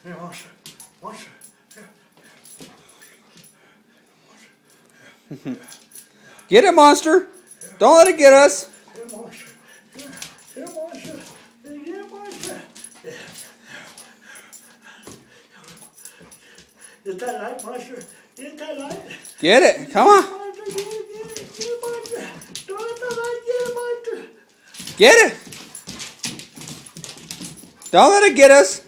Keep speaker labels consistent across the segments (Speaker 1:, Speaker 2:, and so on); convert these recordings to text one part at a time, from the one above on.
Speaker 1: Here, monster. Monster. Here.
Speaker 2: Get it, monster. Don't let it get us.
Speaker 1: Here, monster. Here, here, monster. Here, monster. Yeah. Get that light, monster. Get that light.
Speaker 2: Get it. Come on.
Speaker 1: Monster, get it, monster. Don't let the light get it, monster.
Speaker 2: Get it. Don't let it get us.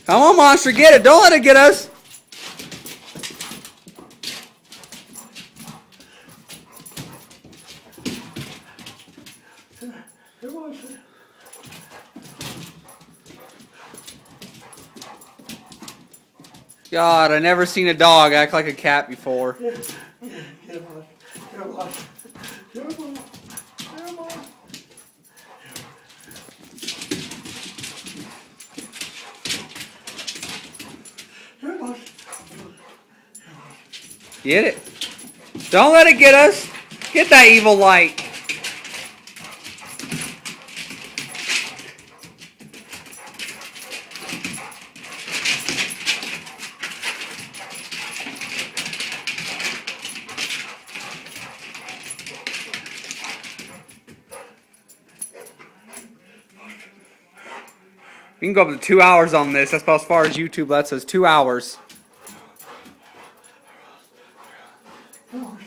Speaker 2: Come on, monster. Get it. Don't let it get us.
Speaker 1: Here, monster.
Speaker 2: God, I never seen a dog act like a cat before.
Speaker 1: Here, monster. Here, monster. Here, monster. Here, monster. Here, monster.
Speaker 2: Get it. Don't let it get us. Get that evil light. We can go up to 2 hours on this. That's about as far as YouTube lets us. 2 hours. Come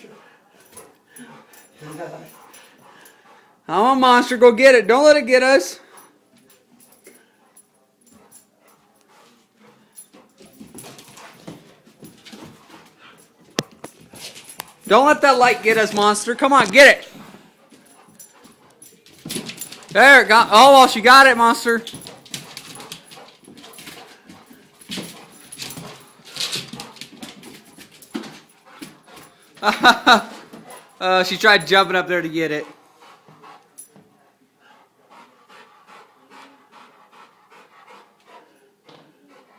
Speaker 2: on, monster. Go get it. Don't let it get us. Don't let that light get us, monster. Come on, get it. There it got. Oh, well, she got it, monster. She tried jumping up there to get it.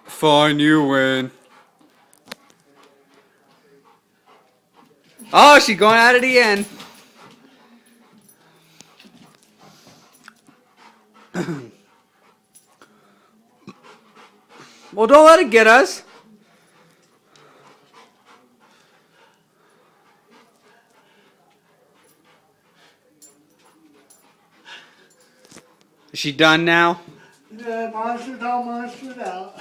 Speaker 2: Fine, you win. Oh, she's going at it again. Well, don't let it get us. Is she done now?
Speaker 1: Yeah, monster's out, monster's out.